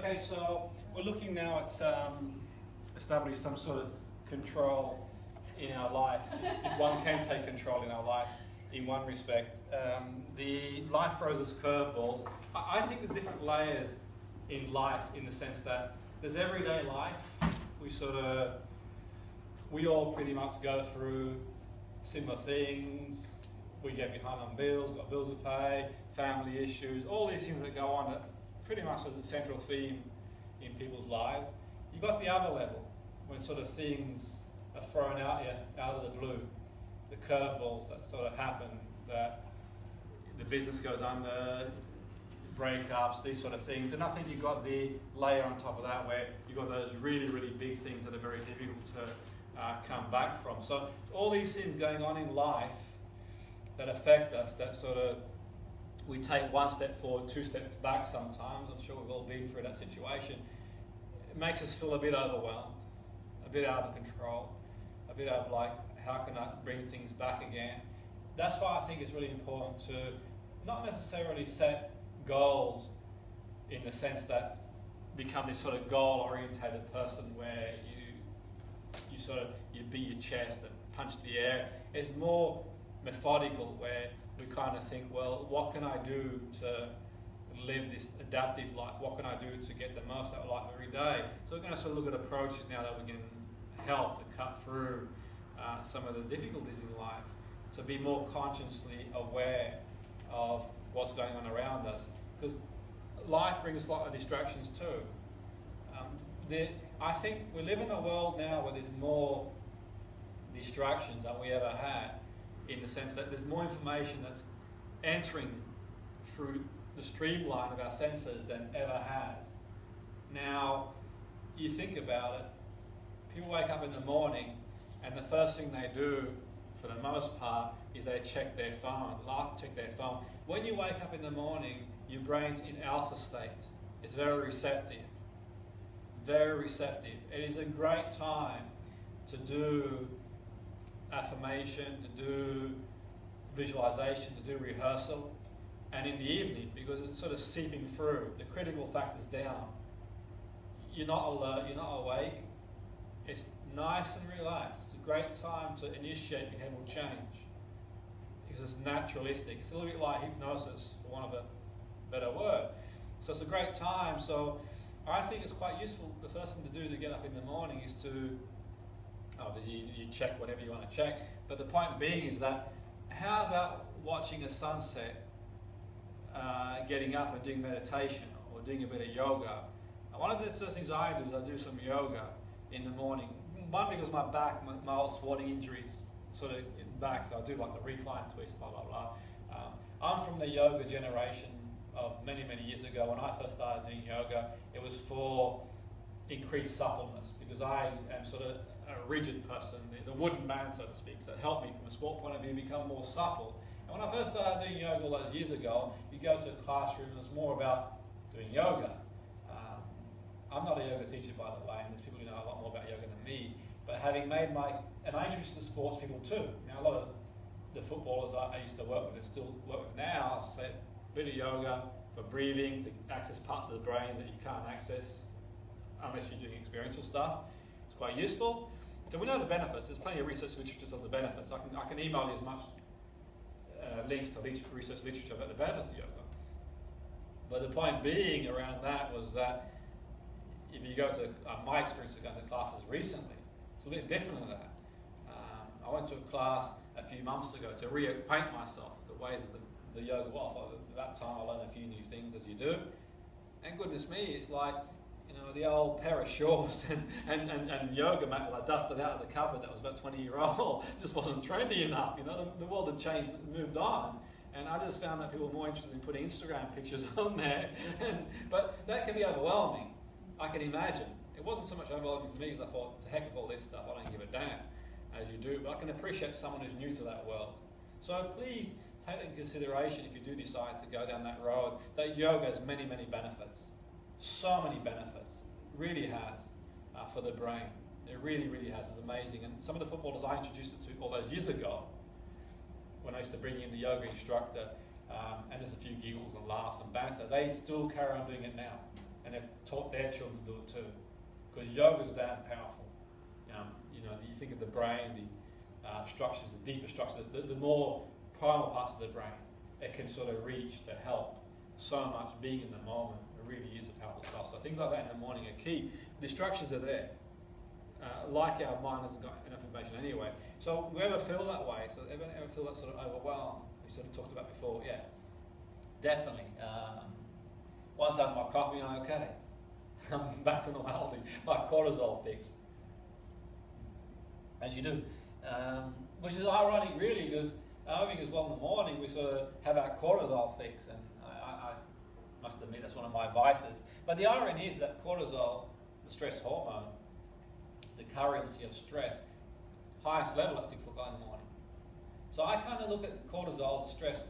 Okay, so we're looking now at establishing some sort of control in our life, if one can take control in our life in one respect. The life throws us curveballs. I think there's different layers in life in the sense that there's everyday life. We all pretty much go through similar things. We get behind on bills, got bills to pay, family issues, all these things that go on that pretty much is the central theme in people's lives. You've got the other level, when sort of things are thrown out of the blue, the curveballs that sort of happen, that the business goes under, breakups, these sort of things. And I think you've got the layer on top of that where you've got those really, really big things that are very difficult to come back from. So all these things going on in life that affect us, that sort of we take one step forward, two steps back sometimes. I'm sure we've all been through that situation. It makes us feel a bit overwhelmed, a bit out of control, a bit of like, how can I bring things back again? That's why I think it's really important to not necessarily set goals in the sense that become this sort of goal-orientated person where you beat your chest and punch the air. It's more methodical where we kind of think, well, what can I do to live this adaptive life? What can I do to get the most out of life every day? So we're going to sort of look at approaches now that we can help to cut through some of the difficulties in life, to be more consciously aware of what's going on around us. Because life brings a lot of distractions too. I think we live in a world now where there's more distractions than we ever had, in the sense that there's more information that's entering through the streamline of our senses than ever has. Now, you think about it, people wake up in the morning and the first thing they do, for the most part, is they check their phone, When you wake up in the morning, your brain's in alpha state. It's very receptive. Very receptive. It is a great time to do affirmation, to do visualization, to do rehearsal, and in the evening, because it's sort of seeping through, the critical factor's down. You're not alert, you're not awake. It's nice and relaxed. It's a great time to initiate behavioural change because it's naturalistic. It's a little bit like hypnosis, for want of a better word. So it's a great time. So I think it's quite useful. The first thing to do to get up in the morning is to, obviously you check whatever you want to check, but the point being is that how about watching a sunset, getting up and doing meditation or doing a bit of yoga. One of the sort of things I do is I do some yoga in the morning. One, because my back, my old sporting injuries sort of in back, so I do like the recline twist, blah, blah, blah. I'm from the yoga generation of many, many years ago. When I first started doing yoga, it was for increased suppleness, because I am sort of a rigid person, the wooden man, so to speak, so it helped me from a sport point of view become more supple. And when I first started doing yoga all those years ago, you go to a classroom and it's more about doing yoga. I'm not a yoga teacher, by the way, and there's people who know a lot more about yoga than me, but having made and I'm interested in sports people too. Now, a lot of the footballers I used to work with and still work with now, I say a bit of yoga for breathing, to access parts of the brain that you can't access unless you're doing experiential stuff. It's quite useful. So we know the benefits. There's plenty of research literature of the benefits. I can email you as much links to research literature about the benefits of yoga. But the point being around that was that if you go to, my experience of going to classes recently, it's a bit different than that. I went to a class a few months ago to reacquaint myself with the ways of the yoga world. At that time I learned a few new things, as you do. And goodness me, it's like, the old pair of shorts and yoga mat that I dusted out of the cupboard that was about 20-year-old just wasn't trendy enough. The world had changed, moved on. And I just found that people were more interested in putting Instagram pictures on there. But that can be overwhelming, I can imagine. It wasn't so much overwhelming for me as I thought, to heck with all this stuff, I don't give a damn, as you do. But I can appreciate someone who's new to that world. So please take that in consideration if you do decide to go down that road, that yoga has many, many benefits. So many benefits. It really has for the brain. It really, really has. It's amazing. And some of the footballers I introduced it to all those years ago, when I used to bring in the yoga instructor, and there's a few giggles and laughs and banter, they still carry on doing it now. and they've taught their children to do it too. Because yoga's damn powerful. You think of the brain, the structures, the deeper structures, the more primal parts of the brain, it can sort of reach to help so much being in the moment. It really is a powerful stuff. So things like that in the morning are key. Distractions are there. Like our mind hasn't got enough information anyway. So we ever feel that way? So ever feel that sort of overwhelmed? We sort of talked about before. Yeah, definitely. Once I have my coffee, I'm okay. I'm back to normality. My cortisol fixed. As you do. Which is ironic really, because I think as well in the morning we sort of have our cortisol fix, and I must admit that's one of my vices. But the irony is that cortisol, the stress hormone, the currency of stress, highest level at 6 o'clock in the morning. So I kind of look at cortisol, the stress,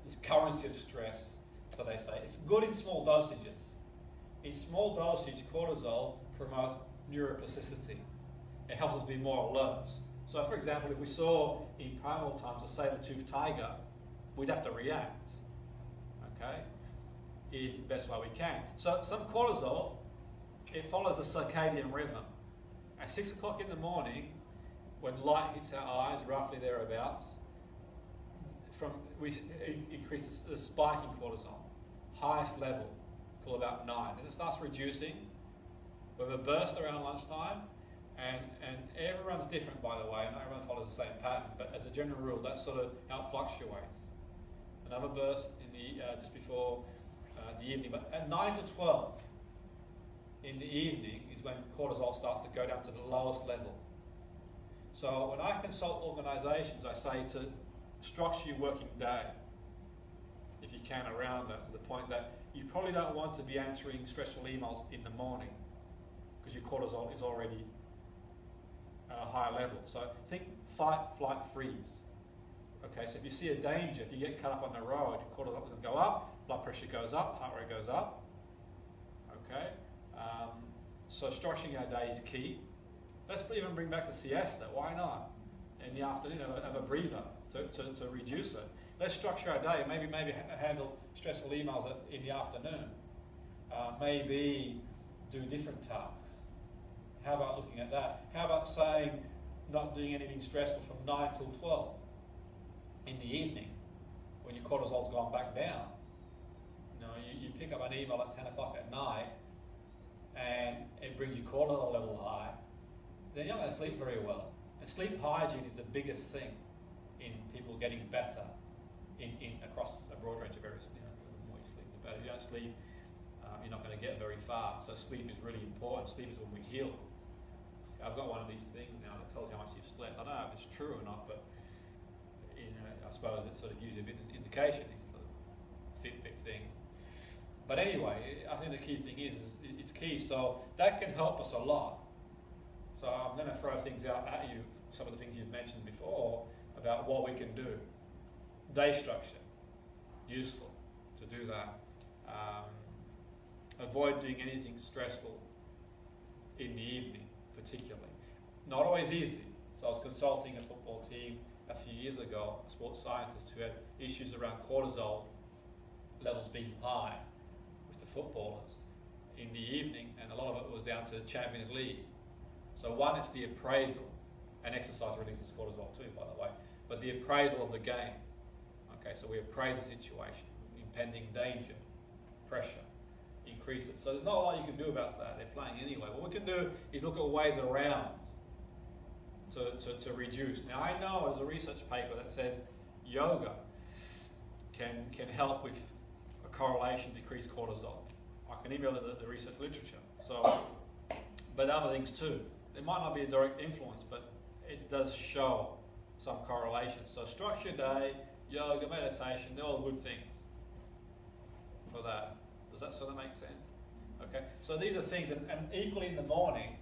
this currency of stress, so they say. It's good in small dosages. In small dosage, cortisol promotes neuroplasticity. It helps us be more alert. So for example, if we saw in primal times a saber-toothed tiger, we'd have to react, okay, in the best way we can. So some cortisol, it follows a circadian rhythm. At 6 o'clock in the morning, when light hits our eyes, roughly thereabouts, we increase the spike in cortisol, highest level, till about 9. And it starts reducing with a burst around lunchtime, and everyone's different, by the way, and everyone follows the same pattern, but as a general rule, that's sort of how it fluctuates. Another burst in the just before the evening, but at 9 to 12 in the evening is when cortisol starts to go down to the lowest level. So when I consult organisations, I say to structure your working day, if you can, around that, to the point that you probably don't want to be answering stressful emails in the morning, because your cortisol is already at a higher level. So think fight, flight, freeze. Okay, so if you see a danger, if you get cut up on the road, your cortisol will go up, blood pressure goes up, heart rate goes up. Okay, so structuring our day is key. Let's even bring back the siesta. Why not? In the afternoon, have a breather to reduce it. Let's structure our day. Maybe handle stressful emails in the afternoon. Maybe do different tasks. How about looking at that? How about saying not doing anything stressful from 9 till 12 in the evening when your cortisol's gone back down? You pick up an email at 10 o'clock at night and it brings your cortisol level high, then you're not going to sleep very well. And sleep hygiene is the biggest thing in people getting better in across a broad range of areas. The more you sleep, the better. If you don't sleep, you're not going to get very far. So sleep is really important. Sleep is when we heal. I've got one of these things now that tells you how much you've slept. I don't know if it's true or not, but I suppose it sort of gives you a bit of an indication, these sort of Fitbit things. But anyway, I think the key thing is it's key. So that can help us a lot. So I'm going to throw things out at you, some of the things you've mentioned before, about what we can do. Day structure, useful to do that. Avoid doing anything stressful in the evening, particularly. Not always easy. So I was consulting a football team a few years ago, a sports scientist who had issues around cortisol levels being high with the footballers in the evening, and a lot of it was down to the Champions League. So one, it's the appraisal, and exercise releases cortisol too, by the way, but the appraisal of the game. Okay, so we appraise the situation, impending danger, pressure, increase it. So there's not a lot you can do about that. They're playing anyway. What we can do is look at ways around to reduce. Now I know there's a research paper that says yoga can help with a correlation, decrease cortisol. I can email the research literature. So, but other things too. It might not be a direct influence, but it does show some correlation. So structure day, yoga, meditation, they're all good things for that. Does that sort of make sense? Okay, so these are things, and equally in the morning,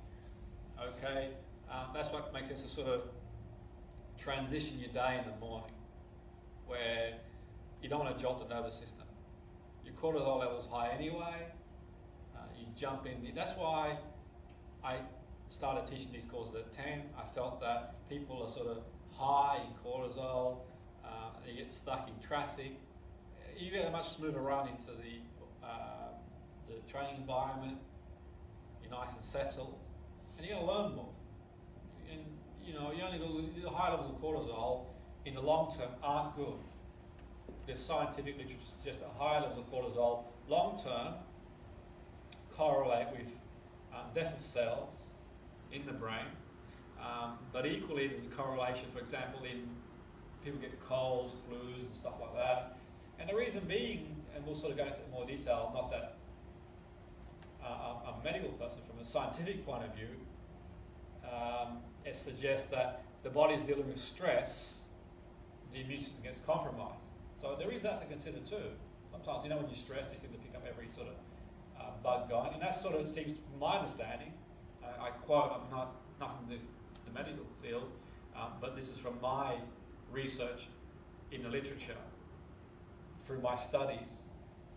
okay, that's what makes sense to sort of transition your day in the morning, where you don't want to jolt the nervous system. Your cortisol level's high anyway, you jump in. That's why I started teaching these courses at 10. I felt that people are sort of high in cortisol, they get stuck in traffic. You get a much smoother run into the training environment, you're nice and settled, and you're going to learn more. And the high levels of cortisol in the long term aren't good. There's scientific literature to suggest that high levels of cortisol long term correlate with death of cells in the brain, but equally there's a correlation, for example, in people get colds, flus and stuff like that. And the reason being, and we'll sort of go into more detail, not that I'm a medical person, from a scientific point of view, it suggests that the body's dealing with stress, the immune system gets compromised. So there is that to consider too. Sometimes, when you're stressed, you seem to pick up every sort of bug going, and that sort of seems, from my understanding, I quote, I'm not from the medical field, but this is from my research in the literature, through my studies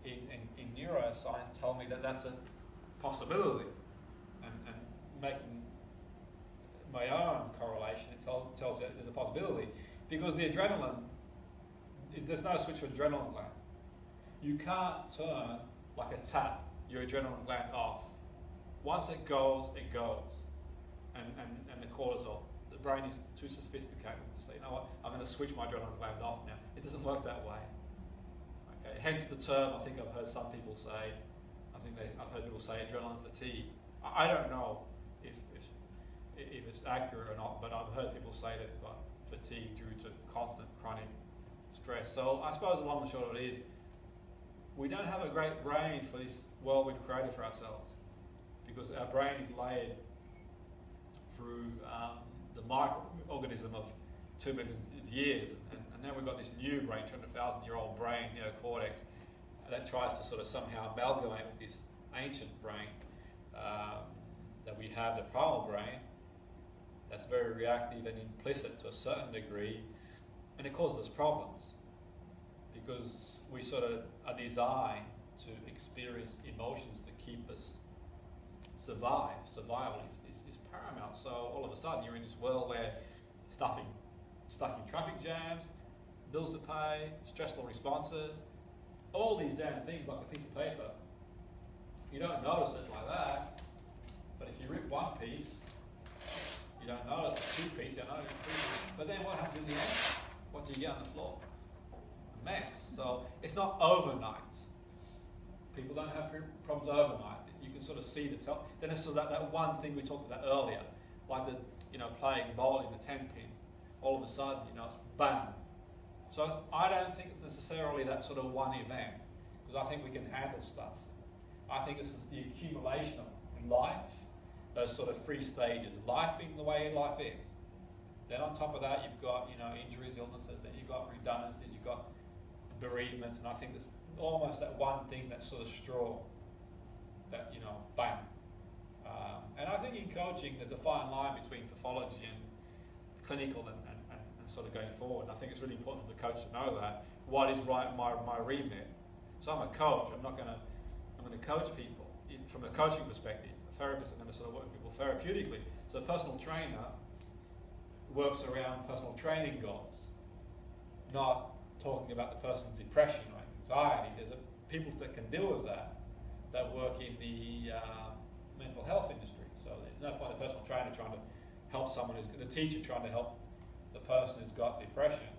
in neuroscience, told me that that's a possibility, and making my own correlation, it tells you there's a possibility, because the adrenaline, there's no switch for adrenaline gland. You can't turn, like a tap, your adrenaline gland off. Once it goes, it goes. And the cortisol, the brain is too sophisticated to say, you know what, I'm going to switch my adrenaline gland off now. It doesn't work that way. Okay, hence the term, I think I've heard some people say, I've heard people say adrenaline fatigue. I don't know if it's accurate or not, but I've heard people say that you've got fatigue due to constant chronic stress. So I suppose the long and short of it is, we don't have a great brain for this world we've created for ourselves, because our brain is layered through the microorganism of 2 million years, and now we've got this new brain, 200,000-year-old brain, neocortex, that tries to sort of somehow amalgamate with this ancient brain that we have, the primal brain, that's very reactive and implicit to a certain degree, and it causes us problems, because we sort of are designed to experience emotions to keep us survive. Survival is paramount. So all of a sudden you're in this world where stuck in traffic jams, bills to pay, stressful responses, all these damn things like a piece of paper. You don't notice it like that, but if you rip one piece, you don't notice a two-piece, you don't notice a three-piece. But then what happens in the end? What do you get on the floor? A mess. So it's not overnight. People don't have problems overnight. You can sort of see the tell. Then it's sort of that one thing we talked about earlier, like the playing bowling, the 10-pin. All of a sudden, it's bang. So I don't think it's necessarily that sort of one event, because I think we can handle stuff. I think this is the accumulation of life, those sort of 3 stages. Life being the way life is. Then on top of that, you've got injuries, illnesses. Then you've got redundancies. You've got bereavements, and I think there's almost that one thing, that sort of straw, that bang. And I think in coaching, there's a fine line between pathology and clinical and sort of going forward. And I think it's really important for the coach to know that what is right in my remit. So I'm a coach. I'm going to coach people from a coaching perspective. A therapist is going to sort of work with people therapeutically. So a personal trainer works around personal training goals, not talking about the person's depression or anxiety. There's people that can deal with that work in the mental health industry. So there's no point a personal trainer trying to help someone the teacher trying to help the person who's got depression,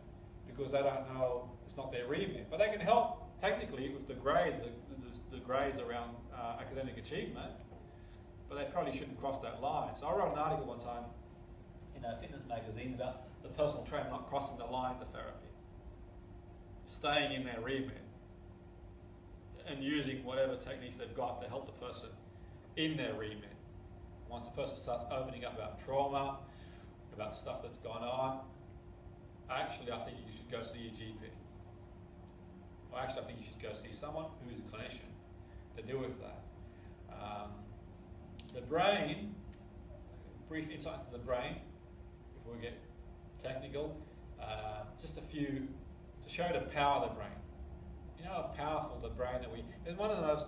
because they don't know, it's not their remit. But they can help technically with the grades, the grades around academic achievement, but they probably shouldn't cross that line. So I wrote an article one time in a fitness magazine about the personal trainer not crossing the line to therapy, staying in their remit, and using whatever techniques they've got to help the person in their remit. Once the person starts opening up about trauma, about stuff that's gone on, actually I think you should go see your GP. Well, actually I think you should go see someone who is a clinician to deal with that. The brain, brief insight into the brain, before we get technical, just a few to show the power of the brain. You know how powerful the brain it's one of the most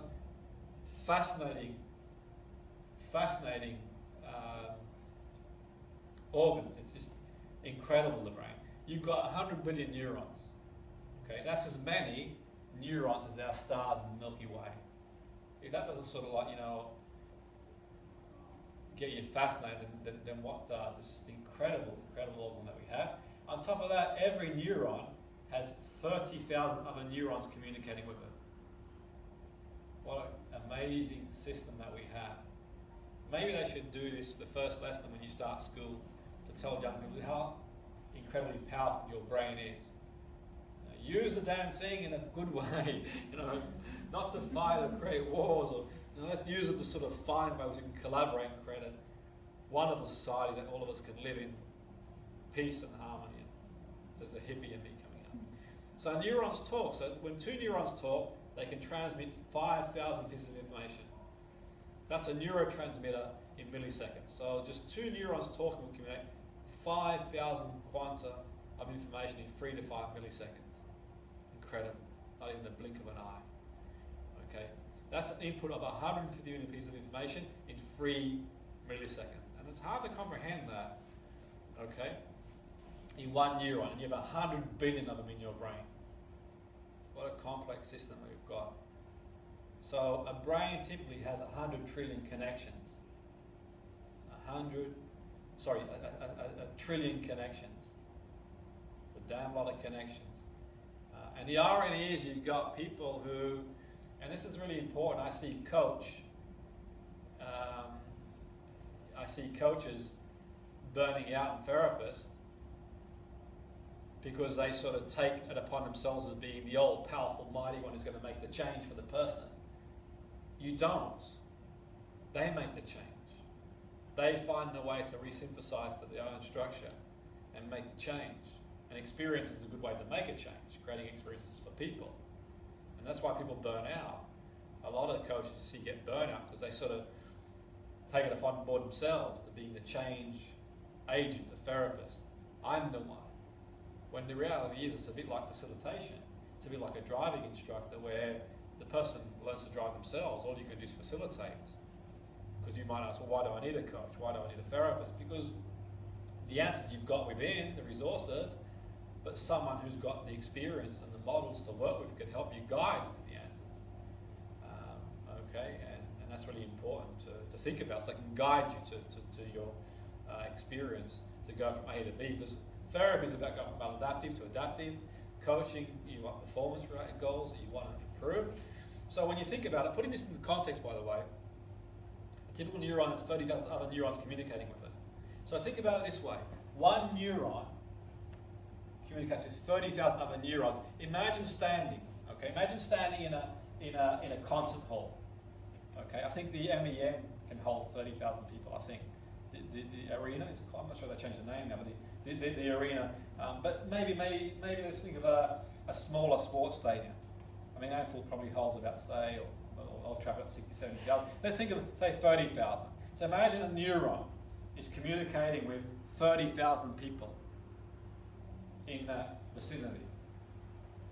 fascinating organs. It's just incredible, the brain. You've got 100 billion neurons. Okay, that's as many neurons as our stars in the Milky Way. if that doesn't sort of like, get you fascinated, then what does? It's just incredible organ that we have. On top of that, every neuron has 30,000 other neurons communicating with it. What an amazing system that we have. Maybe they should do this the first lesson when you start school, to tell young people how incredibly powerful your brain is. Use the damn thing in a good way, not to fight or create wars, or let's use it to sort of find ways we can collaborate and create a wonderful society that all of us can live in peace and harmony. There's the hippie in me coming up. So neurons talk. So when two neurons talk, they can transmit 5,000 pieces of information. That's a neurotransmitter in milliseconds. So just two neurons talking will communicate 5,000 quanta of information in 3 to 5 milliseconds. Incredible. Not even the blink of an eye. Okay. That's an input of 150 million pieces of information in 3 milliseconds. And it's hard to comprehend that. Okay. In one neuron, and you have 100 billion of them in your brain. What a complex system we've got. So a brain typically has 100 trillion connections. A trillion connections. It's a damn lot of connections. And the irony is you've got people who, and this is really important, I see coaches burning out and therapists because they sort of take it upon themselves as being the old, powerful, mighty one who's going to make the change for the person. You don't. They make the change. They find a way to re-synthesize to their own structure and make the change. And experience is a good way to make a change, creating experiences for people. And that's why people burn out. A lot of coaches you see get burnout because they sort of take it upon board themselves to be the change agent, the therapist. I'm the one. When the reality is it's a bit like facilitation. It's a bit like a driving instructor where the person learns to drive themselves. All you can do is facilitate. Because you might ask, well, why do I need a coach? Why do I need a therapist? Because the answers you've got within, the resources, but someone who's got the experience and the models to work with can help you guide to the answers. And that's really important to think about. So they can guide you to your experience to go from A to B. Because therapy is about going from maladaptive to adaptive. Coaching, you want performance-related goals that you want to improve. So when you think about it, putting this into context, by the way, a typical neuron has 30,000 other neurons communicating with it. So think about it this way. One neuron communicates with 30,000 other neurons. Imagine standing in a concert hall. Okay, I think the MEM can hold 30,000 people. I think the arena is. I'm not sure they changed the name now, but the arena. But maybe let's think of a smaller sports stadium. I mean, Anfield probably holds about, say, or Old Trafford at 60, 70,000. Let's think of, say, 30,000. So imagine a neuron is communicating with 30,000 people in that vicinity.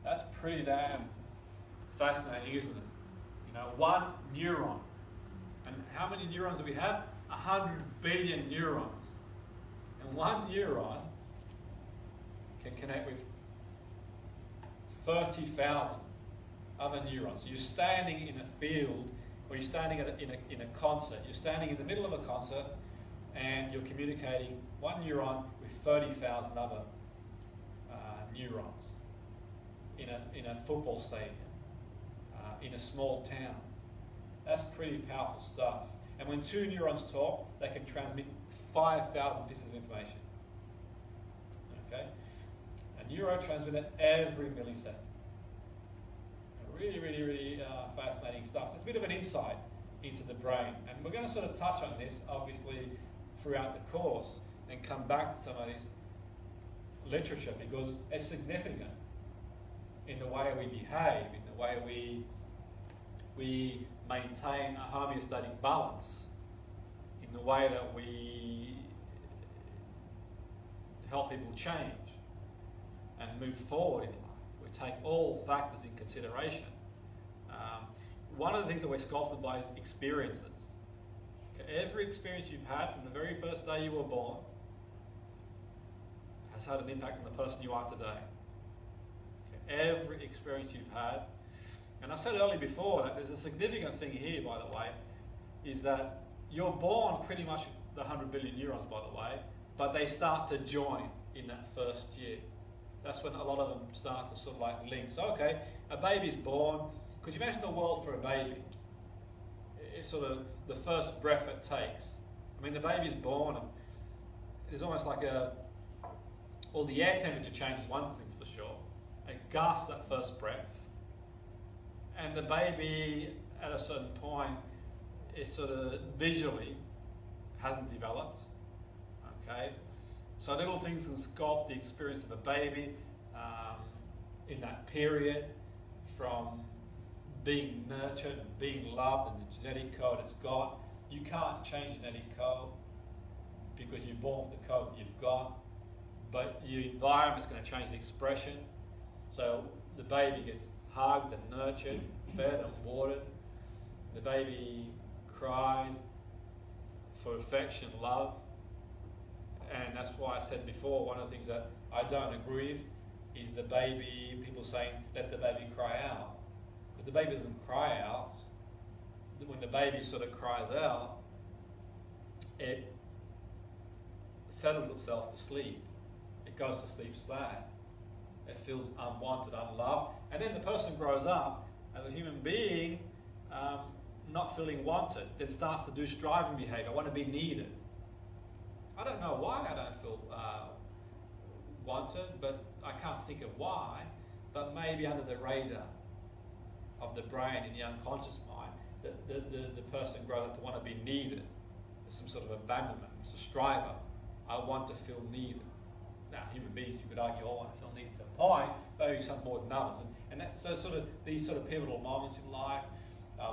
That's pretty damn fascinating, isn't it? One neuron. And how many neurons do we have? 100 billion neurons. And one neuron can connect with 30,000 other neurons. So you're standing in a field, or you're standing in a concert. You're standing in the middle of a concert, and you're communicating one neuron with 30,000 other neurons in a football stadium, in a small town. That's pretty powerful stuff. And when two neurons talk, they can transmit 5,000 pieces of information. Okay? A neurotransmitter every millisecond. Really fascinating stuff. So it's a bit of an insight into the brain. And we're going to sort of touch on this, obviously, throughout the course and come back to some of this literature because it's significant in the way we behave, in the way we maintain a homeostatic balance, in the way that we help people change and move forward in life. We take all factors in consideration. One of the things that we're sculpted by is experiences. Okay, every experience you've had from the very first day you were born has had an impact on the person you are today. Okay, every experience you've had. And I said earlier before that there's a significant thing here, by the way, is that you're born pretty much the 100 billion neurons, by the way, but they start to join in that first year. That's when a lot of them start to sort of like link. So, okay, a baby's born. Could you imagine the world for a baby? It's sort of the first breath it takes. I mean, the baby's born and there's almost like well, the air temperature changes, one thing's for sure. It gasps that first breath. And the baby, at a certain point, is sort of visually hasn't developed. Okay? So little things can sculpt the experience of a baby in that period, from being nurtured and being loved and the genetic code it's got. You can't change genetic code because you're born with the code that you've got, but your environment's going to change the expression. So the baby gets hugged and nurtured, fed and watered. The baby cries for affection, love. And that's why I said before, one of the things that I don't agree with is the baby, people saying, let the baby cry out. Because the baby doesn't cry out. When the baby sort of cries out, it settles itself to sleep. It goes to sleep sad. It feels unwanted, unloved. And then the person grows up as a human being, not feeling wanted, then starts to do striving behavior. I want to be needed. I don't know why I don't feel wanted, but I can't think of why. But maybe under the radar of the brain in the unconscious mind, the person grows up to want to be needed. There's some sort of abandonment. It's a striver. I want to feel needed. Now, human beings, you could argue, all want to feel needed to a point, maybe some more than others. And that, so sort of these sort of pivotal moments in life.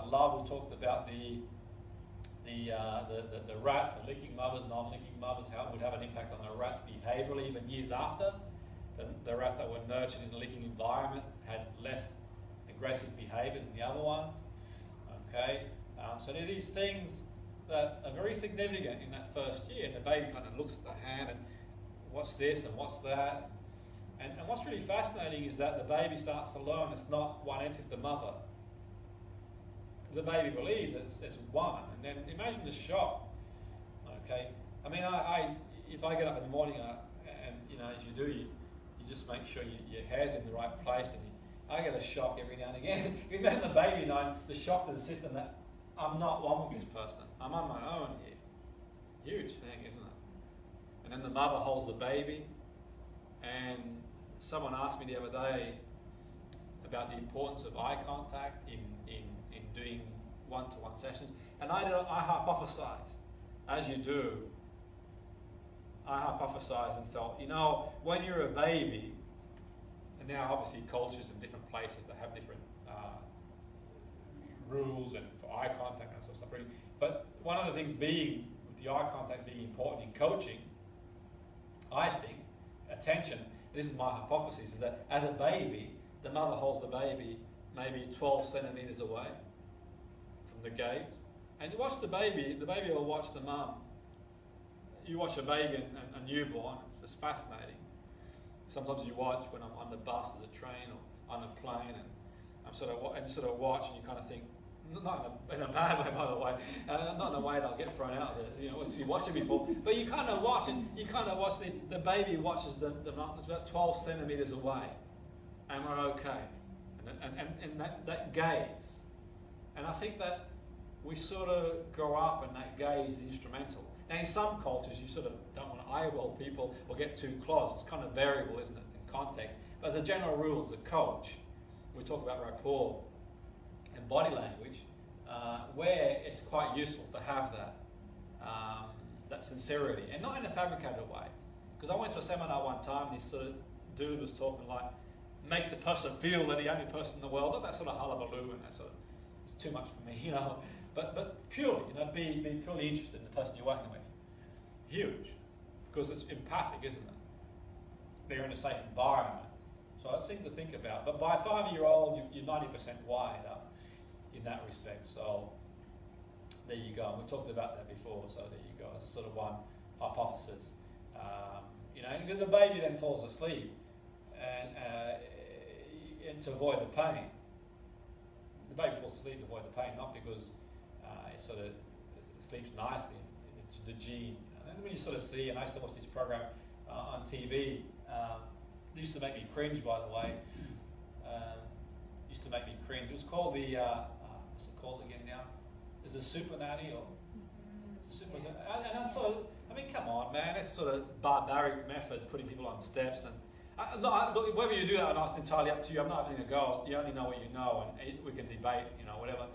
Love, we talked about the rats, the licking mothers, non-licking mothers, how it would have an impact on the rats behaviourally even years after. The rats that were nurtured in a licking environment had less aggressive behaviour than the other ones. Okay, so there's these things that are very significant in that first year, and the baby kind of looks at the hand and what's this and what's that. And what's really fascinating is that the baby starts to learn it's not one entity, the mother. The baby believes it's one, and then imagine the shock. Okay, I mean, I if I get up in the morning and you know, as you do, you just make sure your hair's in the right place, and I get a shock every now and again. Even the baby knowing the shock to the system that I'm not one with this person. I'm on my own here. Huge thing, isn't it? And then the mother holds the baby, and someone asked me the other day about the importance of eye contact in doing one-to-one sessions, and I hypothesized, as you do, I hypothesized and felt, you know, when you're a baby, and now obviously cultures in different places that have different rules and for eye contact and that sort of stuff, really. But one of the things being, with the eye contact being important in coaching, I think, attention, this is my hypothesis, is that as a baby, the mother holds the baby maybe 12 centimetres away from the gaze. And you watch the baby will watch the mum. You watch a baby and a newborn, it's just fascinating. Sometimes you watch when I'm on the bus or the train or on a plane, and I'm sort of watch, and you kind of think, not in a bad way, by the way, not in a way that I'll get thrown out there, you know, once you watch it before, but you kind of watch, and you kind of watch the baby watches the mum. It's about 12 centimetres away, and we're okay. And that gaze, and I think that we sort of grow up and that gaze is instrumental. Now in some cultures you sort of don't want to eyeball people or get too close. It's kind of variable, isn't it, in context. But as a general rule, as a coach, we talk about rapport and body language, where it's quite useful to have that sincerity, and not in a fabricated way. Because I went to a seminar one time and this sort of dude was talking like, make the person feel they're the only person in the world, not that sort of hullabaloo and that sort of, it's too much for me, you know. But purely, you know, be purely interested in the person you're working with. Huge, because it's empathic, isn't it? They're in a safe environment. So that's things to think about. But by 5-year-old, you're 90% wired up in that respect. So there you go. And we talked about that before. So there you go. It's sort of one hypothesis. You know, because the baby then falls asleep, and to avoid the pain. the baby falls asleep to avoid the pain, not because it sort of sleeps nicely. It's the gene. And when you sort of see, and I used to watch this program on TV, it used to make me cringe, by the way. Used to make me cringe. It was called the, what's it called again now? Is it Super Nanny or? Super, and I'm sort of, I mean, come on, man, that's sort of barbaric methods, putting people on steps. And look, whether you do that or not, it's entirely up to you. I'm not having a go. You only know what you know, and we can debate, whatever.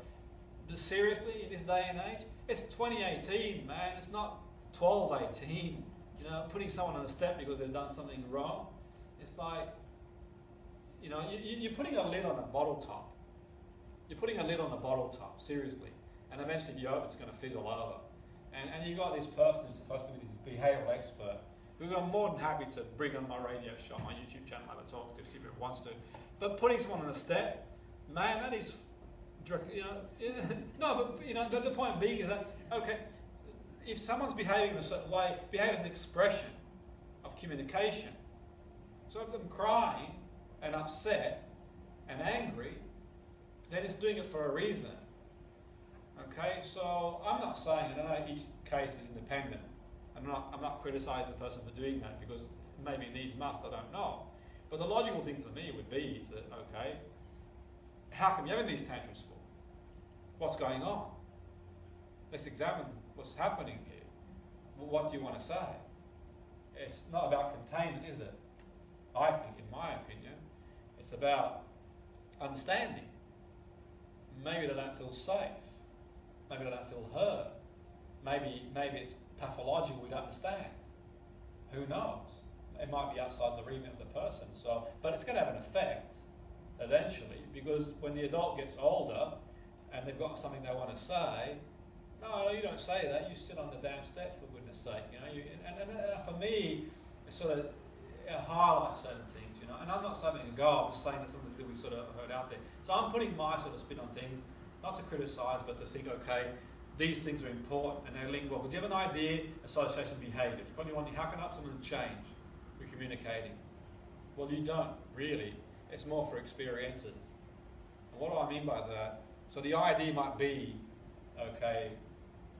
But seriously, in this day and age, it's 2018, man. It's not 1218. Putting someone on a step because they've done something wrong. It's like, you're putting a lid on a bottle top. You're putting a lid on a bottle top, seriously. And eventually, if you open, it's going to fizzle over. And you've got this person who's supposed to be this behavioural expert, who I'm more than happy to bring on my radio show, my YouTube channel, have a talk to if it wants to. But putting someone on a step, man, that is, no, but the point being is that, okay, if someone's behaving in a certain way, behaviour is an expression of communication. So if I'm crying and upset and angry, then it's doing it for a reason. Okay, so I'm not saying, and I know each case is independent. I'm not criticising the person for doing that because maybe needs must, I don't know. But the logical thing for me would be is that, okay, how come you're having these tantrums for? What's going on? Let's examine what's happening here. What do you want to say? It's not about containment, is it? I think, in my opinion, it's about understanding. Maybe they don't feel safe. Maybe they don't feel heard. Maybe it's pathological, we don't understand. Who knows? It might be outside the remit of the person. But it's going to have an effect eventually, because when the adult gets older and they've got something they want to say, no, you don't say that. You sit on the damn step, for goodness sake. And for me, it sort of highlights certain things. And I'm not saying a go. I'm just saying that something that we sort of heard out there. So I'm putting my sort of spin on things, not to criticise, but to think, okay, these things are important and they're linked well. Because you have an idea, association behaviour. You probably wonder, how can I help someone change? We're communicating. Well, you don't, really. It's more for experiences. And what do I mean by that? So the idea might be, okay,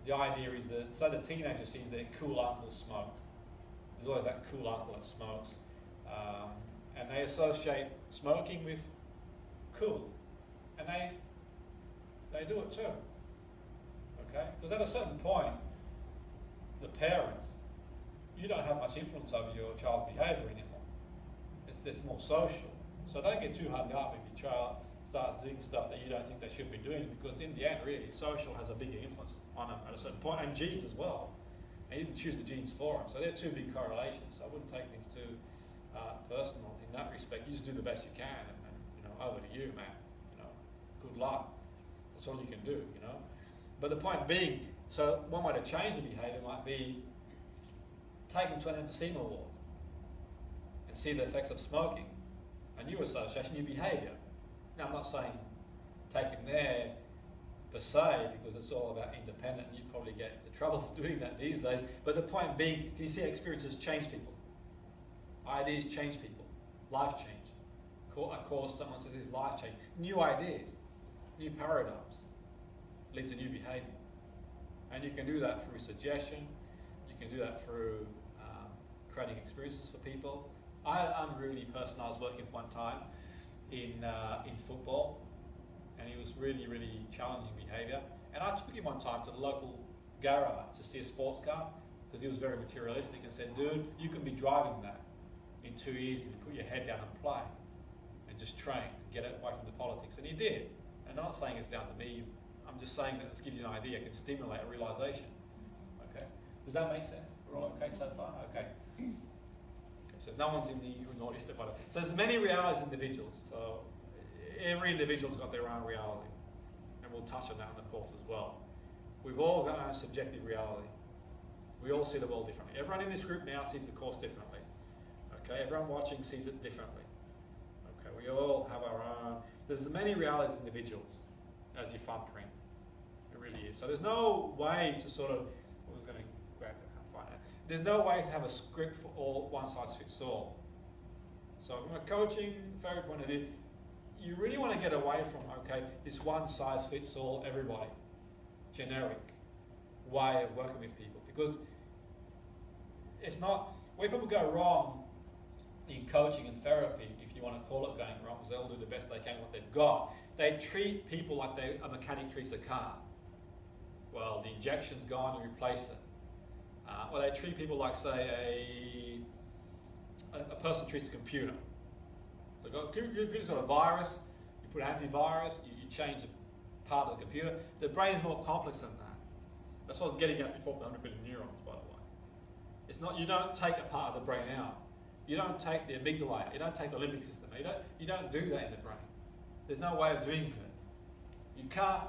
the idea is that, say the teenager sees their cool uncle smoke. There's always that cool uncle that smokes. And they associate smoking with cool. And they do it too. Okay? Because at a certain point, the parents, you don't have much influence over your child's behaviour anymore. It's more social. So don't get too hung up if your child starts doing stuff that you don't think they should be doing, because in the end, really, social has a bigger influence on them at a certain point, and genes as well. And you didn't choose the genes for them. So they're two big correlations. So I wouldn't take things too personal in that respect. You just do the best you can, and over to you, man. Good luck. That's all you can do, But the point being, so one way to change the behaviour might be take them to an emphysema ward and see the effects of smoking, a new association, new behaviour. Now, I'm not saying take them there per se, because it's all about independent, and you'd probably get into trouble for doing that these days. But the point being, can you see how experiences change people? Ideas change people. Life change. Of course, someone says it's life change. New ideas, new paradigms lead to new behaviour. And you can do that through suggestion. You can do that through creating experiences for people. I had an unruly person I was working with one time in football, and he was really, really challenging behaviour. And I took him one time to the local garage to see a sports car, because he was very materialistic, and said, dude, you can be driving that in 2 years if you put your head down and play and just train, get away from the politics. And he did. And I'm not saying it's down to me. I'm just saying that this gives you an idea. It can stimulate a realisation. Okay? Does that make sense? We're all okay so far? Okay. So no one's in the naughty step. So there's many realities individuals. So every individual's got their own reality. And we'll touch on that in the course as well. We've all got our own subjective reality. We all see the world differently. Everyone in this group now sees the course differently. Okay, everyone watching sees it differently. Okay, we all have our own. There's as many realities as individuals as your thumbprint. It really is. So there's no way to sort of. I was going to grab it, I can't find it. There's no way to have a script for all, one size fits all. So from a coaching, favorite point of view, you really want to get away from, okay, this one size fits all, everybody, generic way of working with people. Because it's not, where people go wrong in coaching and therapy, if you want to call it going wrong, because they'll do the best they can with what they've got, they treat people like a mechanic treats a car. Well, the injection's gone, you replace it. Or they treat people like, say, a person treats a computer. So a computer's got a virus, you put antivirus, you change a part of the computer. The brain is more complex than that. That's what I was getting at before with the 100 billion neurons, by the way. It's not, you don't take a part of the brain out. You don't take the amygdala out. You don't take the limbic system out. You don't do that in the brain. There's no way of doing it. You can't,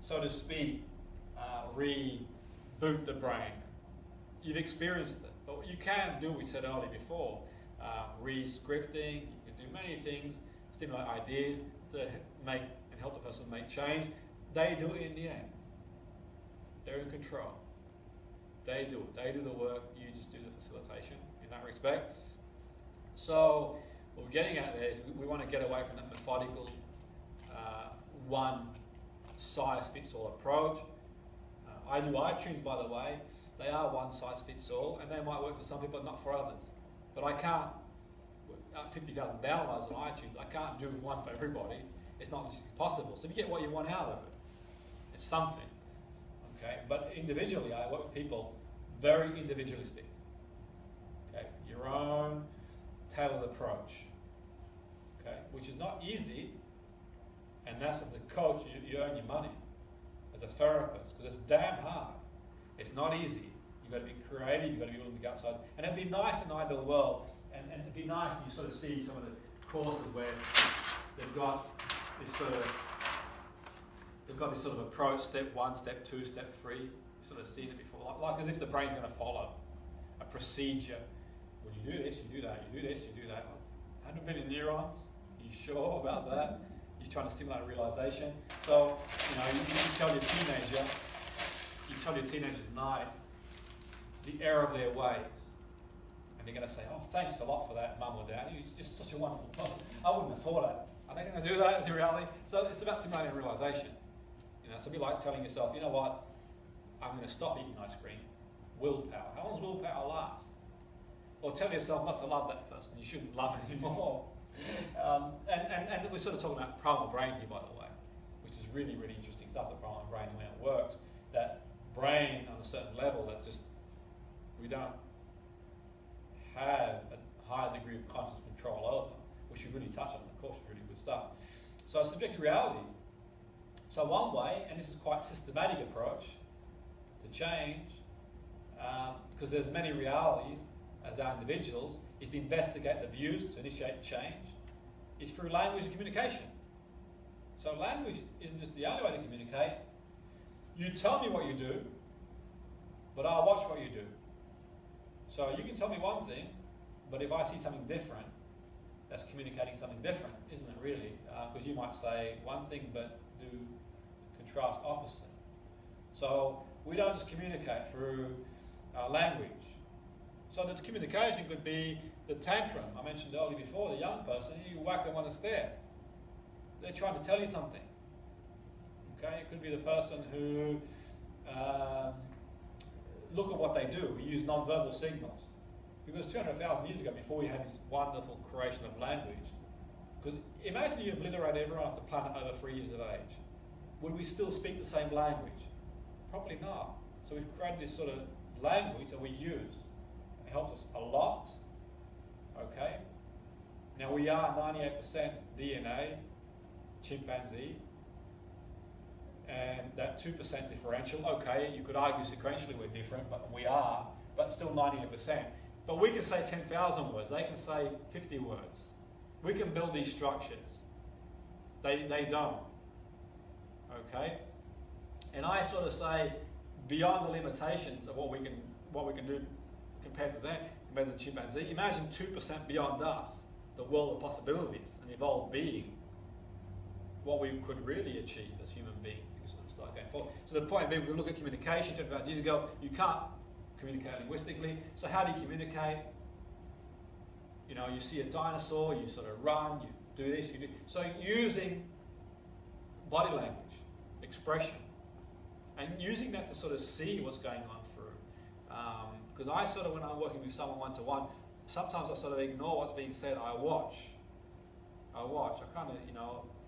so to speak, reboot the brain. You've experienced it. But what you can do, we said earlier before, re-scripting, you can do many things, stimulate ideas to make and help the person make change. They do it in the end. They're in control. They do it. They do the work, you just do the facilitation in that respect. So what we're getting at there is we want to get away from that methodical, one-size-fits-all approach. I do iTunes, by the way. They are one-size-fits-all, and they might work for some people, but not for others. But I can't, 50,000 downloads on iTunes, I can't do one for everybody. It's not possible. So you get what you want out of it. It's something. Okay? But individually, I work with people very individualistic. Okay? Your own tailored approach. Okay? Which is not easy, and that's as a coach, you earn your money. As a therapist, because it's damn hard. It's not easy. You've got to be creative, you've got to be willing to go outside. And it'd be nice in the ideal world, and it'd be nice if you sort of see some of the courses where they've got this sort of approach, step 1, step 2, step 3. You've sort of seen it before, like as if the brain's going to follow a procedure. When you do this, you do that, you do this, you do that. 100 billion neurons, are you sure about that? You're trying to stimulate realization. So, you tell your teenager tonight the error of their ways. And they're going to say, oh, thanks a lot for that, Mum or Dad. You're just such a wonderful person. I wouldn't have thought that. Are they going to do that in reality? So it's about stimulating realization. So it'd be like telling yourself, you know what, I'm going to stop eating ice cream. Willpower. How long does willpower last? Or tell yourself not to love that person. You shouldn't love it anymore. And we're sort of talking about primal brain here, by the way, which is really, really interesting stuff, the primal brain and when it works. That brain on a certain level that just, we don't have a high degree of conscious control over, which we really touch on in the course, really good stuff. So subjective realities. So one way, and this is quite systematic approach to change, because there's many realities as our individuals, is to investigate the views, to initiate change, is through language and communication. So language isn't just the only way to communicate. You tell me what you do, but I'll watch what you do. So you can tell me one thing, but if I see something different, that's communicating something different, isn't it really? Because you might say one thing, but do contrast opposite. So we don't just communicate through language. So the communication could be the tantrum. I mentioned earlier before, the young person, you whack them on a stare. They're trying to tell you something. Okay, it could be the person who, look at what they do. We use non-verbal signals. Because 200,000 years ago, before we had this wonderful creation of language, because imagine you obliterate everyone off the planet over 3 years of age. Would we still speak the same language? Probably not. So we've created this sort of language that we use. It helps us a lot. Okay? Now we are 98% DNA, chimpanzee, and that 2% differential. Okay, you could argue sequentially we're different, but we are, but still 98%. But we can say 10,000 words, they can say 50 words. We can build these structures. They don't. Okay? And I sort of say, beyond the limitations of what we can do compared to them, compared to the chimpanzee, imagine 2% beyond us, the world of possibilities, an evolved being, what we could really achieve as human beings. You can sort of start going forward. So the point being, we look at communication 200,000 years ago, you can't communicate linguistically. So how do you communicate? You see a dinosaur, you sort of run, you do this, you do. So using body language, expression, and using that to sort of see what's going on through. Because I sort of, when I'm working with someone one-to-one, sometimes I sort of ignore what's being said. I watch. I kind of,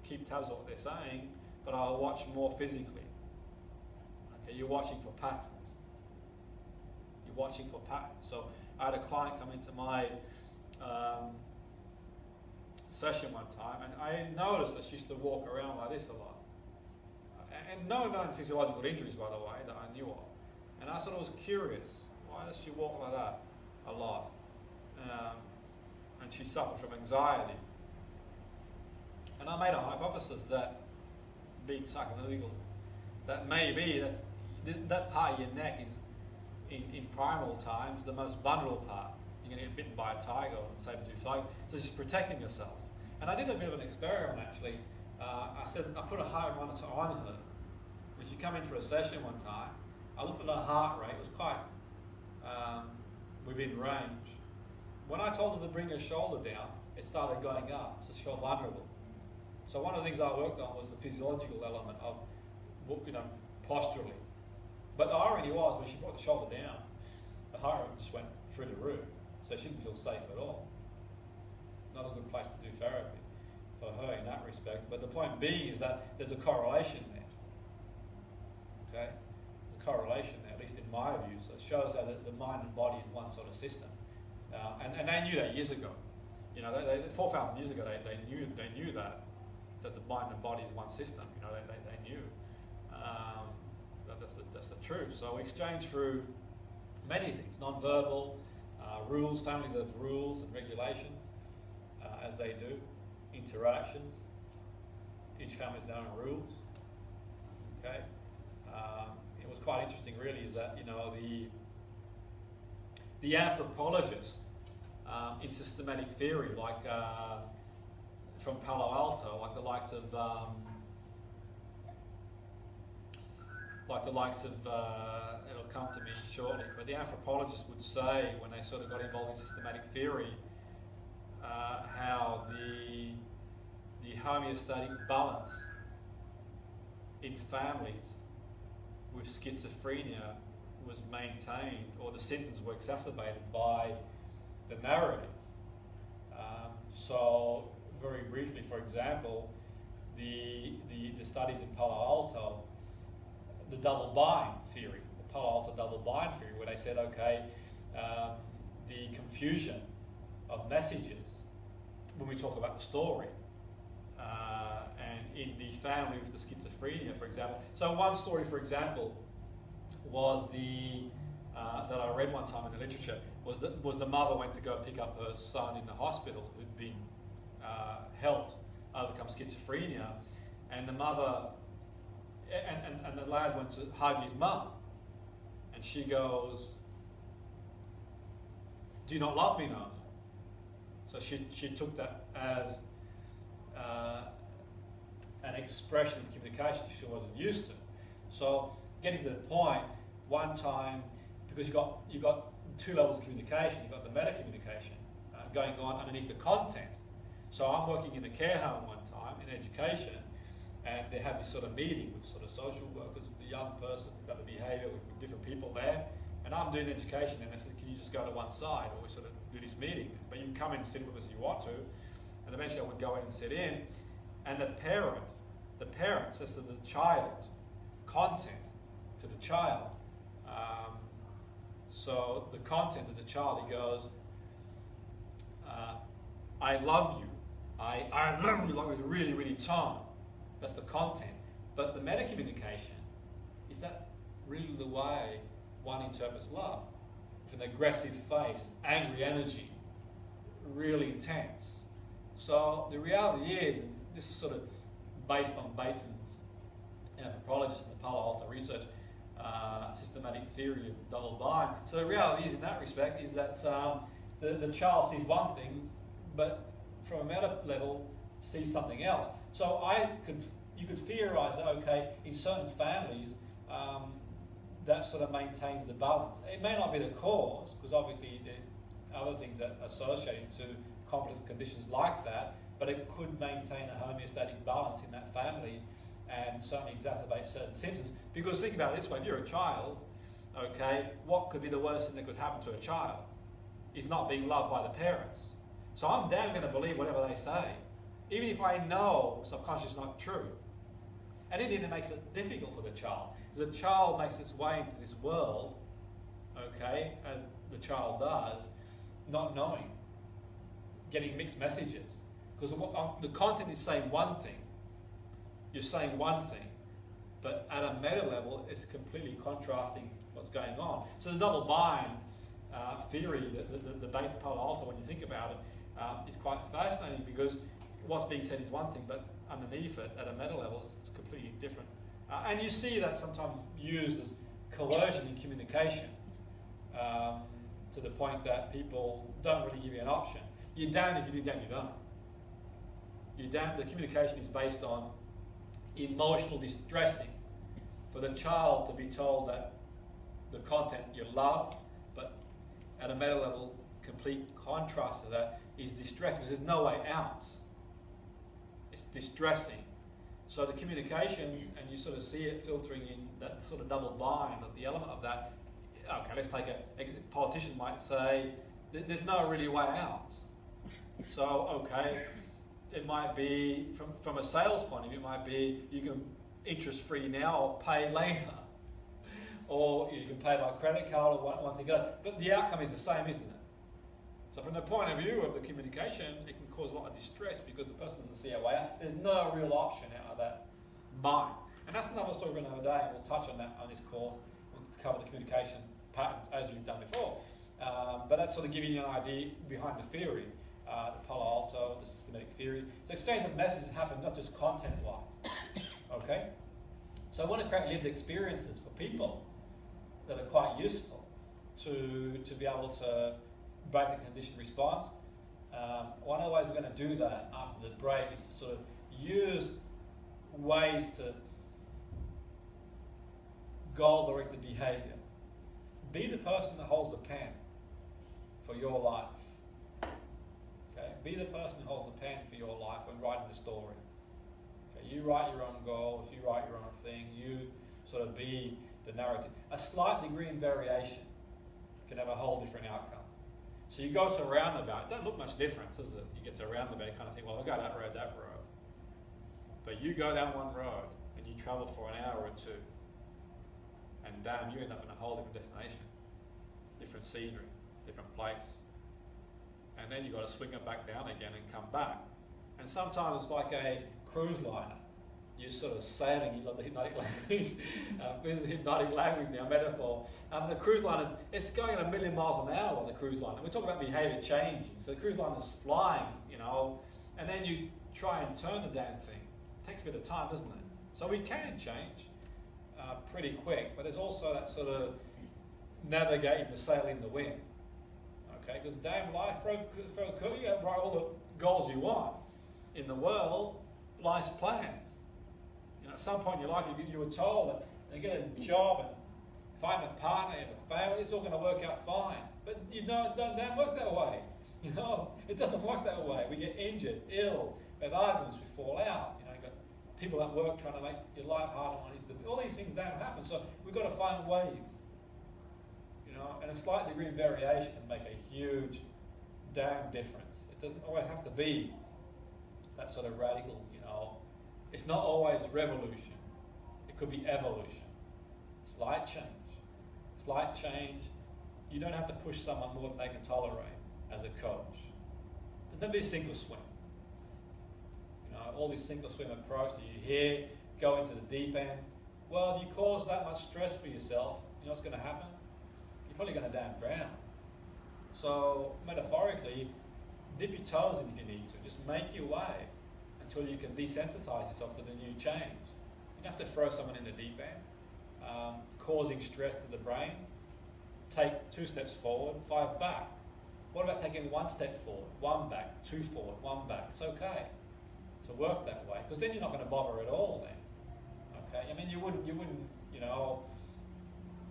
keep tabs on what they're saying, but I'll watch more physically. Okay, you're watching for patterns. So I had a client come into my session one time, and I noticed that she used to walk around like this a lot. And no known physiological injuries, by the way, that I knew of. And I sort of was curious, why does she walk like that a lot? And she suffered from anxiety. And I made a hypothesis that, being psychoanalytical, that maybe that part of your neck is, in primal times, the most vulnerable part. You're going to get bitten by a tiger or a saber-toothed tiger. So she's protecting herself. And I did a bit of an experiment, actually. I put a heart monitor on her. When she came in for a session one time, I looked at her heart rate. It was quite within range. When I told her to bring her shoulder down, it started going up, so she felt vulnerable. So one of the things I worked on was the physiological element of, posturally. But the irony was, when she brought the shoulder down, the heart rate just went through the roof, so she didn't feel safe at all. Not a good place to do therapy for her in that respect. But the point being is that there's a correlation there. Okay? The correlation there, at least in my view, so it shows that the mind and body is one sort of system. And they knew that years ago. 4,000 years ago, they knew that the mind and body is one system. They knew that's the truth. So we exchange through many things: non-verbal, rules. Families have rules and regulations, as they do. Interactions. Each family's their own rules. Okay. It was quite interesting, really, is that the anthropologists in systematic theory, like from Palo Alto, like the likes of it'll come to me shortly, but the anthropologists would say, when they sort of got involved in systematic theory, how the homeostatic balance in families with schizophrenia was maintained, or the symptoms were exacerbated by the narrative. So very briefly, for example, the studies in Palo Alto, the double bind theory, the Palo Alto double bind theory, where they said, okay, the confusion of messages when we talk about the story, and in the family with the schizophrenia, for example. So one story, for example, was that I read one time in the literature, was the mother went to go pick up her son in the hospital who'd been helped overcome schizophrenia, and the mother and the lad went to hug his mum, and she goes, "Do you not love me now?" So she took that as an expression of communication she wasn't used to. So getting to the point, one time, because you got two levels of communication. You've got the meta communication going on underneath the content. So I'm working in a care home one time in education, and they had this sort of meeting with sort of social workers, with the young person about the behaviour, with different people there, and I'm doing education, and they said, "Can you just go to one side, or we sort of do this meeting? But you can come in and sit with us if you want to." And eventually I would go in and sit in, and the parent says to the child, content to the child. So the content of the child, he goes, "I love you. I love you," like with really, really tone. That's the content. But the meta communication, is that really the way one interprets love? With an aggressive face, angry energy, really intense. So the reality is, and this is sort of based on Bateson's anthropologist and the Palo Alto research, systematic theory of double bind. So the reality is, in that respect, is that the child sees one thing, but from a meta level sees something else. So you could theorise that, okay, in certain families, that sort of maintains the balance. It may not be the cause, because obviously there are other things that are associated to complex conditions like that, but it could maintain a homeostatic balance in that family and certainly exacerbate certain symptoms. Because think about it this way, if you're a child, okay, what could be the worst thing that could happen to a child? Is not being loved by the parents. So I'm damn going to believe whatever they say, even if I know subconsciously it's not true. And in the end, it makes it difficult for the child. Because the child makes its way into this world, okay, as the child does, not knowing, getting mixed messages. Because the content is saying one thing, you're saying one thing, but at a meta level, it's completely contrasting what's going on. So the double bind theory, the base Palo Alto, when you think about it, is quite fascinating because what's being said is one thing, but underneath it, at a meta level, it's completely different. And you see that sometimes used as coercion in communication to the point that people don't really give you an option. You're damned if you do, damned if you don't. The communication is based on emotional distressing for the child to be told that the content you love, but at a meta level, complete contrast to that is distressing because there's no way out. It's distressing. So the communication, and you sort of see it filtering in that sort of double bind of the element of that. Okay, let's take a politician might say, there's no really way out. So, okay, it might be, from a sales point of view, it might be you can interest-free now or pay later. Or you can pay by credit card or one thing or other. But the outcome is the same, isn't it? So from the point of view of the communication, it can cause a lot of distress because the person doesn't see a way out. There's no real option out of that mind. And that's another story for another day, and we'll touch on that on this course. We'll cover the communication patterns as you've done before. But that's sort of giving you an idea behind the theory, the Palo Alto, the systematic theory. So exchange of messages happen not just content-wise. Okay? So I want to create lived experiences for people that are quite useful to be able to break the conditioned response. One of the ways we're going to do that after the break is to sort of use ways to goal-directed behaviour. Be the person that holds the pen for your life. Okay? Be the person who holds the pen for your life when writing the story. Okay? You write your own goals, you write your own thing, you sort of be the narrative. A slight degree in variation can have a whole different outcome. So you go to a roundabout, it doesn't look much difference, does it? You get to a roundabout, you kind of think, well, I'll go that road. But you go down one road and you travel for an hour or two, and damn, you end up in a whole different destination, different scenery, different place. And then you've got to swing it back down again and come back. And sometimes it's like a cruise liner. You're sort of sailing, you love the hypnotic language. This is hypnotic language now, metaphor. The cruise liner, it's going at 1,000,000 miles an hour on the cruise liner. We talk about behaviour changing. So the cruise liner's flying, and then you try and turn the damn thing. It takes a bit of time, doesn't it? So we can change pretty quick, but there's also that sort of navigating the sail in the wind. Okay, because damn life, you can write all the goals you want in the world, life's plans. At some point in your life, you were told that you get a job and find a partner, have a family, it's all going to work out fine. But it don't work that way. It doesn't work that way. We get injured, ill, we have arguments, we fall out. You've got people at work trying to make your life harder on all these things don't happen. So we've got to find ways. And a slight degree of variation can make a huge damn difference. It doesn't always have to be that sort of radical, It's not always revolution. It could be evolution. Slight change. Slight change. You don't have to push someone more than they can tolerate as a coach. Don't be a sink or swim. All this sink or swim approach that you hear, go into the deep end. Well, if you cause that much stress for yourself, you know what's going to happen? You're probably going to damn drown. So, metaphorically, dip your toes in if you need to. Just make your way until you can desensitize yourself to the new change. You don't have to throw someone in the deep end, causing stress to the brain. Take 2 steps forward, 5 back. What about taking 1 step forward, 1 back, 2 forward, 1 back? It's okay to work that way, because then you're not going to bother at all then. Okay? I mean, you wouldn't,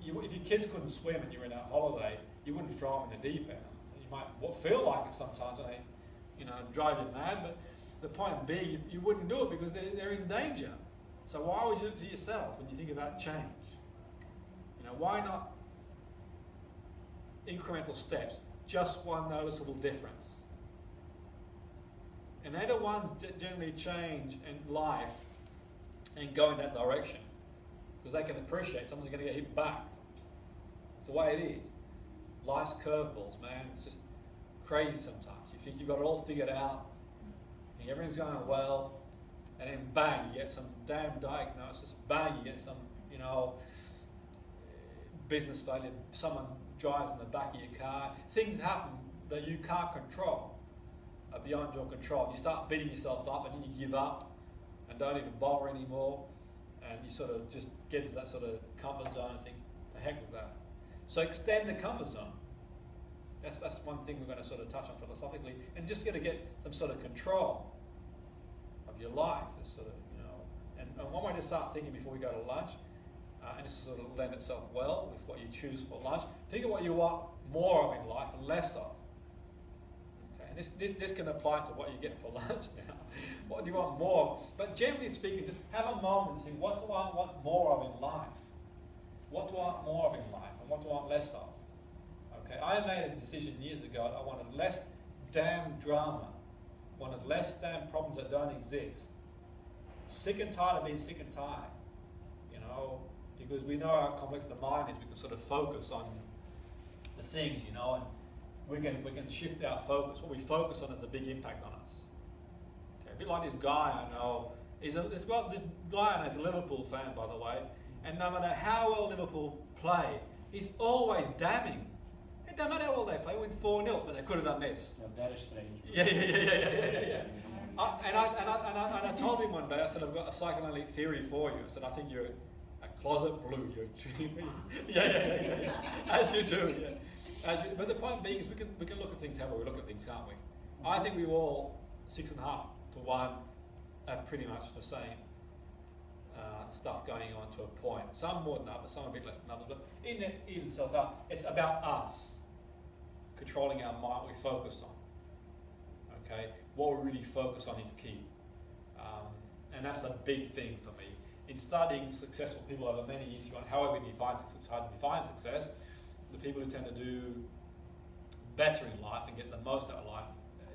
if your kids couldn't swim and you were in a holiday, you wouldn't throw them in the deep end. You might feel like it sometimes, when they, drive you mad, but the point being, you wouldn't do it because they're in danger. So why would you do it to yourself when you think about change? Why not incremental steps? Just one noticeable difference. And they're the ones that generally change in life and go in that direction. Because they can appreciate someone's going to get hit back. It's the way it is. Life's curveballs, man. It's just crazy sometimes. You think you've got it all figured out, and everything's going well, and then bang, you get some damn diagnosis. Bang, you get some, business failure. Someone drives in the back of your car. Things happen that you can't control, are beyond your control. You start beating yourself up, and then you give up and don't even bother anymore, and you sort of just get into that sort of comfort zone and think, the heck with that. So extend the comfort zone. That's one thing we're going to sort of touch on philosophically, and just got to get some sort of control of your life. It's sort of, and one way to start thinking before we go to lunch, and this sort of lend itself well with what you choose for lunch. Think of what you want more of in life and less of. Okay, and this can apply to what you get for lunch now. What do you want more? But generally speaking, just have a moment and think, what do I want more of in life? What do I want more of in life, and what do I want less of? Okay, I made a decision years ago. I wanted less damn drama. Wanted less damn problems that don't exist. Sick and tired of being sick and tired. Because we know how complex the mind is. We can sort of focus on the things, and we can shift our focus. What we focus on has a big impact on us. Okay, a bit like this guy I know. This guy I know is a Liverpool fan, by the way, and no matter how well Liverpool play, he's always damning. It doesn't matter how well they play. We win 4-0, but they could have done this. That is strange. Yeah. I told him one day, I said, I've got a psychoanalytic theory for you. I said, I think you're a closet blue. You're treating me. Yeah. As you do, yeah. But the point being is we can look at things however we look at things, can't we? I think we all, 6.5 to 1, have pretty much the same stuff going on to a point. Some more than others, some a bit less than others, but in it evens itself out. It's about us controlling our mind, what we focus on. Okay, what we really focus on is key, and that's a big thing for me. In studying successful people over many years, however you define success, it's hard to define success. The people who tend to do better in life and get the most out of life,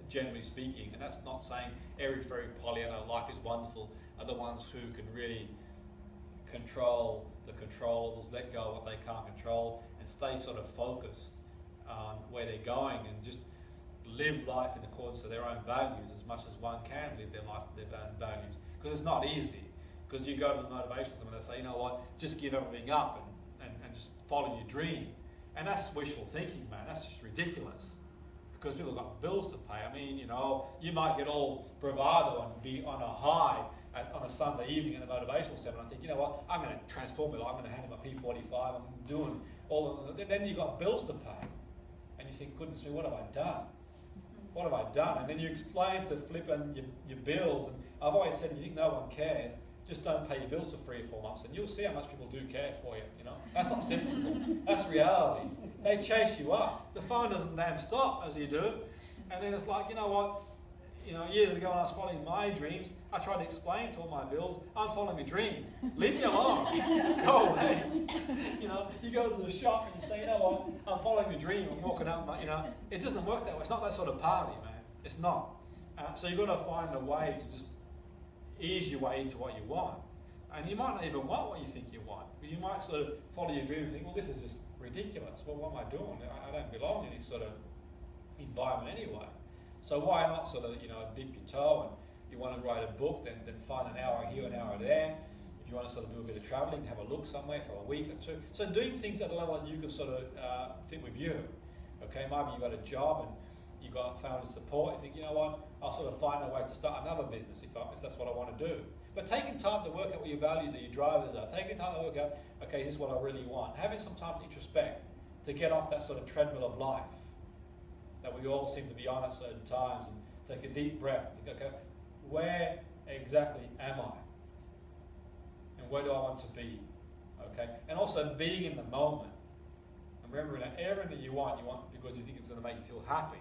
generally speaking, and that's not saying every very Pollyanna, life is wonderful, are the ones who can really control the controllables, let go of what they can't control, and stay sort of focused on where they're going, and just live life in accordance to their own values as much as one can live their life to their own values. Because it's not easy. Because you go to the motivation and they say, you know what, just give everything up and just follow your dream. And that's wishful thinking, man. That's just ridiculous. Because people have got bills to pay. I mean, you might get all bravado and be on a high on a Sunday evening at a motivational seminar and think, you know what, I'm going to transform my life. I'm going to hand in my P45. I'm doing all of it. Then you've got bills to pay. And you think, goodness me, what have I done? What have I done? And then you explain to flipping your bills. And I've always said, you think no one cares, just don't pay your bills for 3 or 4 months, and you'll see how much people do care for you. That's not cynicism. That's reality. They chase you up. The phone doesn't damn stop as you do it. And then it's like, you know what? Years ago when I was following my dreams, I tried to explain to all my bills, I'm following my dream. Leave me alone. Go away. You go to the shop and you say, you know what, I'm following my dream. I'm walking out, it doesn't work that way. It's not that sort of party, man. It's not. So you've got to find a way to just ease your way into what you want. And you might not even want what you think you want, because you might sort of follow your dream and think, well, this is just ridiculous. Well, what am I doing? I don't belong in this sort of environment anyway. So why not sort of, dip your toe, and you want to write a book, then find an hour here, an hour there. If you want to sort of do a bit of travelling, have a look somewhere for a week or two. So doing things at a level that you can sort of fit with you. Okay, maybe you've got a job and you've got family support. You think, you know what, I'll sort of find a way to start another business if that's what I want to do. But taking time to work out what your values are, your drivers are, taking time to work out, okay, is this what I really want? Having some time to introspect, to get off that sort of treadmill of life that we all seem to be on at certain times, and take a deep breath. Think, okay, where exactly am I? And where do I want to be? Okay, and also being in the moment. And remembering that everything that you want because you think it's going to make you feel happy,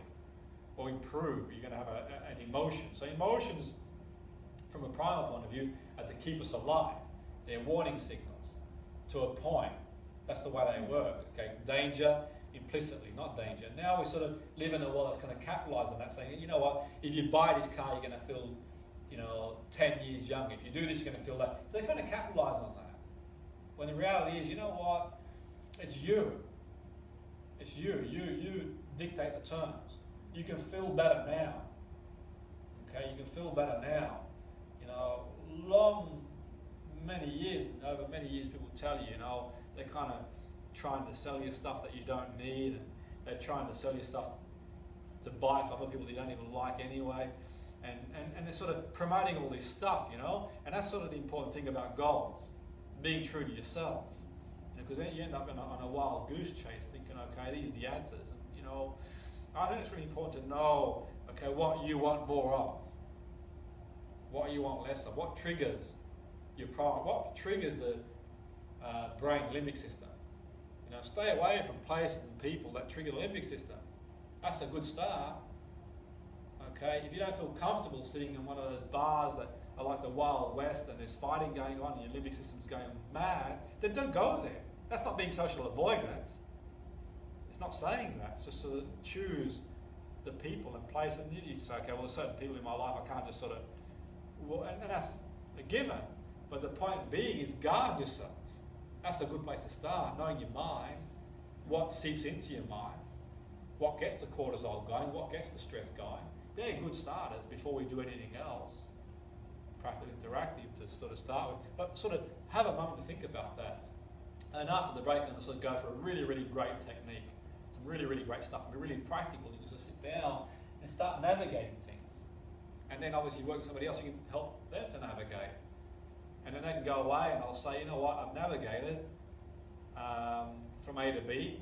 or improve. You're going to have an emotion. So emotions, from a primal point of view, are to keep us alive. They're warning signals to a point. That's the way they work. Okay, danger implicitly, not danger. Now we sort of live in a world that's kind of capitalised on that, saying, you know what, if you buy this car, you're going to feel, 10 years younger. If you do this, you're going to feel that. So they kind of capitalise on that. When the reality is, you know what, it's you. It's you. You dictate the terms. You can feel better now. Okay, you can feel better now. Over many years, people tell you, they're kind of trying to sell you stuff that you don't need, and they're trying to sell you stuff to buy for other people that you don't even like anyway, and they're sort of promoting all this stuff, and that's sort of the important thing about goals, being true to yourself, because then you end up on a wild goose chase thinking, okay, these are the answers, and I think it's really important to know, okay, what you want more of, what you want less of, what triggers your problem, what triggers the brain limbic system. Stay away from places and people that trigger the limbic system. That's a good start. Okay, if you don't feel comfortable sitting in one of those bars that are like the Wild West and there's fighting going on and your limbic system's going mad, then don't go there. That's not being social avoidance. It's not saying that. It's just sort of choose the people and place, and you say, okay, well, there's certain people in my life I can't just sort of, and that's a given. But the point being is guard yourself. That's a good place to start, knowing your mind, what seeps into your mind, what gets the cortisol going, what gets the stress going. They're good starters before we do anything else. Practical interactive to sort of start with. But sort of have a moment to think about that. And after the break, I'm going to sort of go for a really, really great technique. Some really, really great stuff. It'll be really practical. You can sort of sit down and start navigating things. And then obviously work with somebody else, you can help them to navigate. And then they can go away and I'll say, you know what, I've navigated from A to B.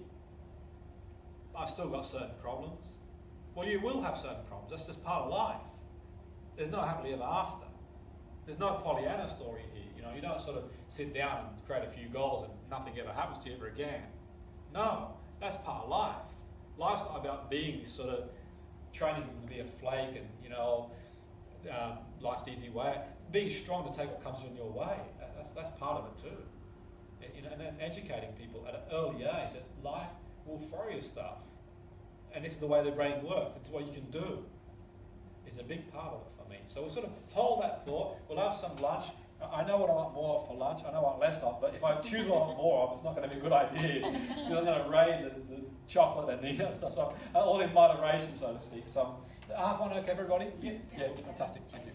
I've still got certain problems. Well, you will have certain problems. That's just part of life. There's no happily ever after. There's no Pollyanna story here. You don't sort of sit down and create a few goals and nothing ever happens to you ever again. No, that's part of life. Life's not about being this sort of training to be a flake and, life's the easy way. Being strong to take what comes in your way. That's part of it too. And then educating people at an early age that life will throw you stuff. And this is the way the brain works. It's what you can do. It's a big part of it for me. So we'll sort of hold that thought. We'll have some lunch. I know what I want more of for lunch. I know what I want less of. But if I choose what I want more of, it's not going to be a good idea. You're going to raid the chocolate and the stuff. So all in moderation, so to speak. So half one okay, everybody? Yeah, fantastic. Thank you.